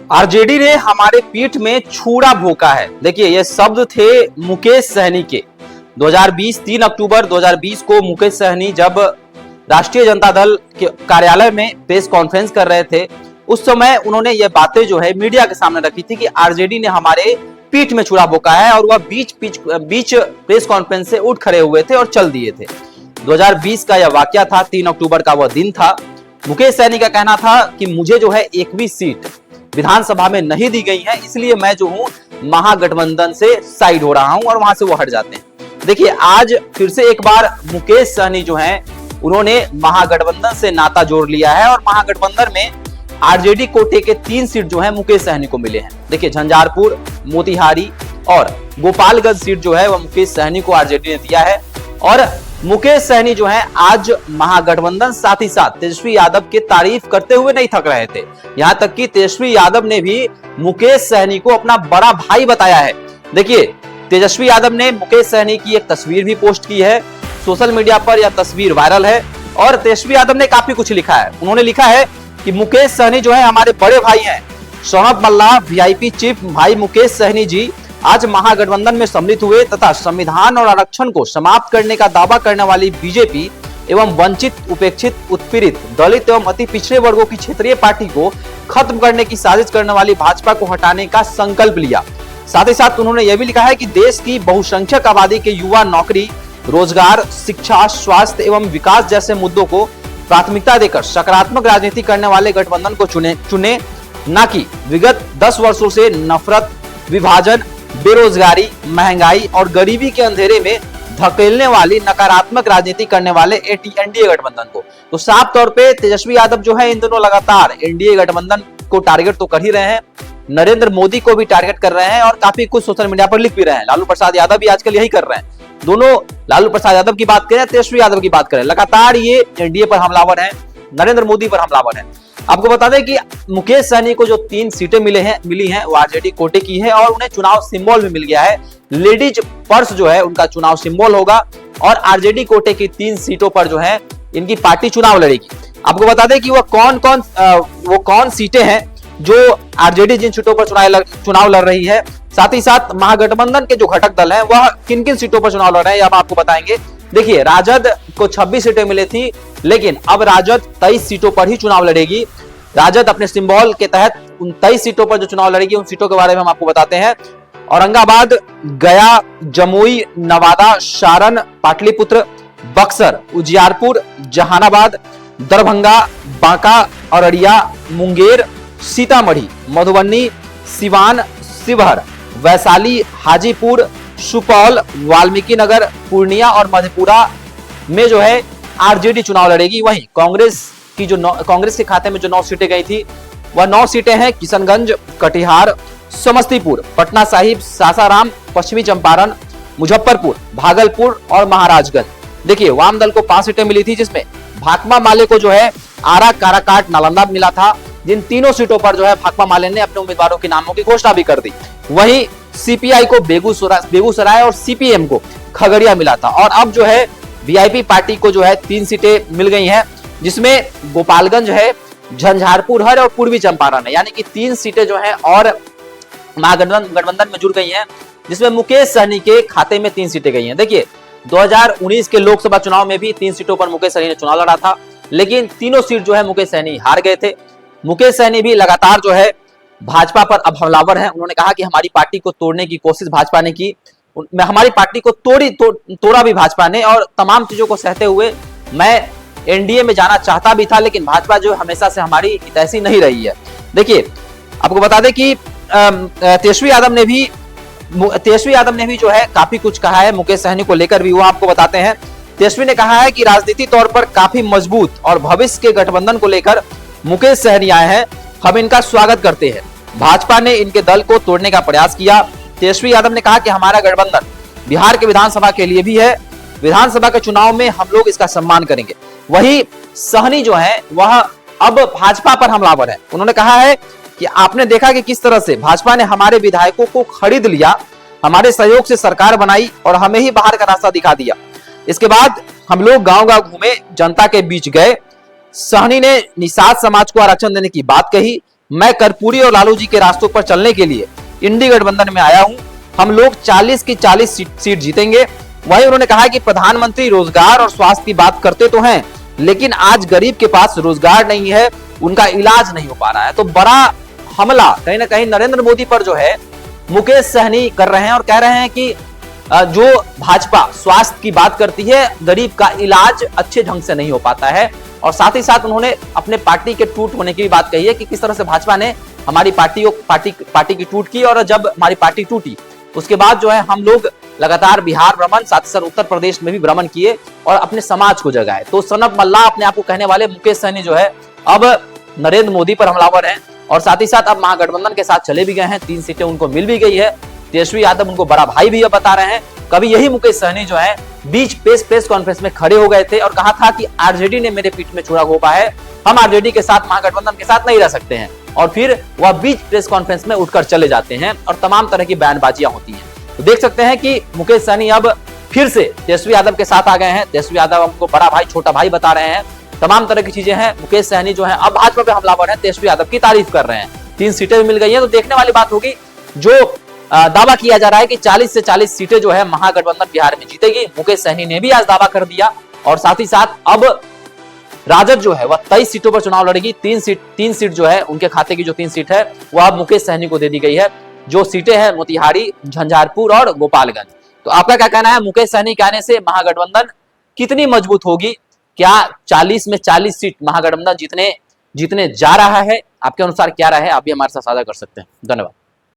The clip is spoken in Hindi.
आरजेडी ने हमारे पीठ में छुरा भोंका है। देखिए, ये शब्द थे मुकेश सहनी के। 3 अक्टूबर 2020 को मुकेश सहनी जब राष्ट्रीय जनता दल के कार्यालय में प्रेस कॉन्फ्रेंस कर रहे थे, उस समय उन्होंने ये बातें जो है मीडिया के सामने रखी थी कि आरजेडी ने हमारे पीठ में छुरा भोंका है, और वह बीच प्रेस कॉन्फ्रेंस से उठ खड़े हुए थे और चल दिए थे। 2020 का यह वाकया था, 3 अक्टूबर का वह दिन था। मुकेश सहनी का कहना था कि मुझे जो है 1 भी सीट विधानसभा में नहीं दी गई है, इसलिए मैं जो हूं महागठबंधन से साइड हो रहा हूं और वहां से वो हट जाते हैं। देखिए, आज फिर से एक बार मुकेश सहनी जो है उन्होंने महागठबंधन से नाता जोड़ लिया है, और महागठबंधन में आरजेडी कोटे के 3 सीट जो है मुकेश सहनी को मिले हैं। देखिए, झंझारपुर, मोतिहारी और गोपालगंज सीट जो है वह मुकेश सहनी को आरजेडी ने दिया है। और मुकेश सहनी जो है आज महागठबंधन साथ ही साथ तेजस्वी यादव की तारीफ करते हुए नहीं थक रहे थे। यहां तक कि तेजस्वी यादव ने भी मुकेश सहनी को अपना बड़ा भाई बताया है। देखिए, तेजस्वी यादव ने मुकेश सहनी की एक तस्वीर भी पोस्ट की है सोशल मीडिया पर। यह तस्वीर वायरल है और तेजस्वी यादव ने काफी कुछ लिखा है। उन्होंने लिखा है कि मुकेश सहनी जो है हमारे बड़े भाई हैं। सौरभ मल्लाह वीआईपी चीफ भाई मुकेश सहनी जी आज महागठबंधन में सम्मिलित हुए तथा संविधान और आरक्षण को समाप्त करने का दावा करने वाली बीजेपी एवं वंचित, उपेक्षित, उत्पीड़ित, दलित एवं अति पिछड़े वर्गों की क्षेत्रीय पार्टी को खत्म करने की साजिश करने वाली भाजपा को हटाने का संकल्प लिया। साथ ही साथ उन्होंने यह भी लिखा है कि देश की बहुसंख्यक आबादी के युवा नौकरी, रोजगार, शिक्षा, स्वास्थ्य एवं विकास जैसे मुद्दों को प्राथमिकता देकर सकारात्मक राजनीति करने वाले गठबंधन को चुने, न कि विगत 10 वर्षों से नफरत, विभाजन, बेरोजगारी, महंगाई और गरीबी के अंधेरे में धकेलने वाली नकारात्मक राजनीति करने वाले एनडीए गठबंधन को। तो साफ तौर पे तेजस्वी यादव जो है इन दोनों लगातार एनडीए गठबंधन को टारगेट तो कर ही रहे हैं, नरेंद्र मोदी को भी टारगेट कर रहे हैं और काफी कुछ सोशल मीडिया पर लिख भी रहे हैं। लालू प्रसाद यादव भी आजकल यही कर रहे हैं। दोनों, लालू प्रसाद यादव की बात करें, तेजस्वी यादव की बात करें, लगातार ये एनडीए पर हमलावर है, नरेंद्र मोदी पर हमलावर है। आपको बता दें कि मुकेश सहनी को जो 3 सीटें मिली हैं वो आरजेडी कोटे की है, और उन्हें चुनाव सिंबल भी मिल गया है। लेडीज पर्स जो है उनका चुनाव सिंबल होगा, और आरजेडी कोटे की 3 सीटों पर जो है इनकी पार्टी चुनाव लड़ेगी। आपको बता दें कि वो कौन सीटें हैं जो आरजेडी जिन सीटों पर चुनाव लड़ रही है, साथ ही साथ महागठबंधन के जो घटक दल हैं वह किन किन सीटों पर चुनाव लड़ रहे हैं, अब आपको बताएंगे। देखिए, राजद को 26 सीटें मिली थी, लेकिन अब राजद 23 सीटों पर ही चुनाव लड़ेगी। राजद अपने सिंबल के तहत उन 23 सीटों पर जो चुनाव लड़ेगी, उन सीटों के बारे में हम आपको बताते हैं। औरंगाबाद, गया, जमुई, नवादा, सारण, पाटलिपुत्र, बक्सर, उजियारपुर, जहानाबाद, दरभंगा, बांका, अररिया, मुंगेर, सीतामढ़ी, मधुबनी, सिवान, शिवहर, वैशाली, हाजीपुर, सुपौल, वाल्मीकि नगर, पूर्णिया और मधेपुरा में जो है आरजेडी चुनाव लड़ेगी। वहीं कांग्रेस के खाते में जो 9 सीटें गई थी वह 9 सीटें हैं किशनगंज, कटिहार, समस्तीपुर, पटना साहिब, सासाराम, पश्चिमी चंपारण, मुजफ्फरपुर, भागलपुर और महाराजगंज। देखिए, वाम दल को 5 सीटें मिली थी, जिसमें भाकपा माले को जो है आरा, काराकाट, नालंदा मिला था। जिन तीनों सीटों पर जो है भाकपा माले ने अपने उम्मीदवारों के नामों की घोषणा भी कर दी। वहीं सीपीआई को बेगूसराय और सीपीएम को खगड़िया मिला था। और अब जो है वीआईपी पार्टी को जो है 3 सीटें मिल गई हैं, जिसमें गोपालगंज है, झंझारपुर है और पूर्वी चंपारण है, यानी कि 3 सीटें जो है और महागठबंधन में जुड़ गई हैं, जिसमें मुकेश सहनी के खाते में 3 सीटें गई हैं। देखिए, 2019 के लोकसभा चुनाव में भी 3 सीटों पर मुकेश सहनी ने चुनाव लड़ा था, लेकिन तीनों सीट जो है मुकेश सहनी हार गए थे। मुकेश सहनी भी लगातार जो है भाजपा पर अब हमलावर हैं। उन्होंने कहा कि हमारी पार्टी को तोड़ने की कोशिश भाजपा ने की, हमारी पार्टी को तोड़ा भी भाजपा ने, और तमाम चीजों को सहते हुए मैं एनडीए में जाना चाहता भी था, लेकिन भाजपा जो हमेशा से हमारी हितैषी नहीं रही है। देखिए, आपको बता दें कि तेजस्वी यादव ने भी जो है काफी कुछ कहा है मुकेश सहनी को लेकर भी, वो आपको बताते हैं। तेजस्वी ने कहा है कि राजनीतिक तौर पर काफी मजबूत और भविष्य के गठबंधन को लेकर मुकेश सहनी आए हैं, हम इनका स्वागत करते हैं। भाजपा ने इनके दल को तोड़ने का प्रयास किया। तेजस्वी यादव ने कहा कि हमारा गठबंधन बिहार के विधानसभा के लिए भी है, विधानसभा के चुनाव में हम लोग इसका सम्मान करेंगे। वही सहनी जो है वह अब भाजपा पर हमलावर है। उन्होंने कहा है कि आपने देखा कि किस तरह से भाजपा ने हमारे विधायकों को खरीद लिया, हमारे सहयोग से सरकार बनाई और हमें ही बाहर का रास्ता दिखा दिया। इसके बाद हम लोग गांव-गांव घूमे, जनता के बीच गए, सहनी ने निषाद समाज को आरक्षण देने की बात कही, मैं कर्पूरी और लालू जी के रास्तों पर चलने के लिए इंडी गठबंधन में आया हूं। हम लोग 40 की 40 सीट जीतेंगे। वहीं उन्होंने कहा कि प्रधानमंत्री रोजगार और स्वास्थ्य की बात करते तो हैं, लेकिन आज गरीब के पास रोजगार नहीं है, उनका इलाज नहीं हो पा रहा है। तो बड़ा हमला कहीं ना कहीं नरेंद्र मोदी पर जो है मुकेश सहनी कर रहे हैं और कह रहे हैं कि जो भाजपा स्वास्थ्य की बात करती है, गरीब का इलाज अच्छे ढंग से नहीं हो पाता है। और साथ ही साथ उन्होंने अपने पार्टी के टूट होने की भी बात कही है कि किस तरह से भाजपा ने हमारी पार्टी की टूट की, और जब हमारी पार्टी टूटी उसके बाद जो है हम लोग लगातार बिहार भ्रमण, साथ ही साथ उत्तर प्रदेश में भी भ्रमण किए और अपने समाज को जगाए। तो सनत मल्लाह अपने आप को कहने वाले मुकेश सहनी जो है अब नरेंद्र मोदी पर हमलावर हैं और साथ ही साथ अब महागठबंधन के साथ चले भी गए हैं। 3 सीटें उनको मिल भी गई है। तेजस्वी यादव उनको बड़ा भाई भी बता रहे हैं। कभी यही मुकेश सहनी जो है बीच प्रेस कॉन्फ्रेंस में खड़े हो गए थे और कहा था कि आरजेडी ने मेरे पीठ में छुरा घोंपा है, हम आरजेडी के साथ, महागठबंधन के साथ नहीं रह सकते हैं। और फिर वह बीच प्रेस कॉन्फ्रेंस में उठकर चले जाते हैं और तमाम तरह की बयानबाजियां होती हैं। तो देख सकते हैं कि मुकेश सहनी अब फिर से तेजस्वी यादव के साथ आ गए हैं। तेजस्वी यादव हमको बड़ा भाई, छोटा भाई बता रहे हैं। तमाम तरह की चीजें हैं। मुकेश सहनी जो है अब भाजपा पे हमलावर है, तेजस्वी यादव की तारीफ कर रहे हैं। 3 सीटें भी मिल गई हैं। तो देखने वाली बात होगी। जो दावा किया जा रहा है कि 40 से 40 सीटें जो है महागठबंधन बिहार में जीतेगी, मुकेश सहनी ने भी आज दावा कर दिया। और साथ ही साथ अब राजद जो है वह 23 सीटों पर चुनाव लड़ेगी। 3 सीट जो है उनके खाते की जो 3 सीट है वह अब मुकेश सहनी को दे दी गई है। जो सीटें हैं मोतिहारी, झंझारपुर और गोपालगंज। तो आपका क्या कहना है? मुकेश सहनी के आने से महागठबंधन कितनी मजबूत होगी? क्या 40 में 40 सीट महागठबंधन जीतने जा रहा है? आपके अनुसार क्या रहा है? आप भी हमारे साथ साझा कर सकते हैं। धन्यवाद।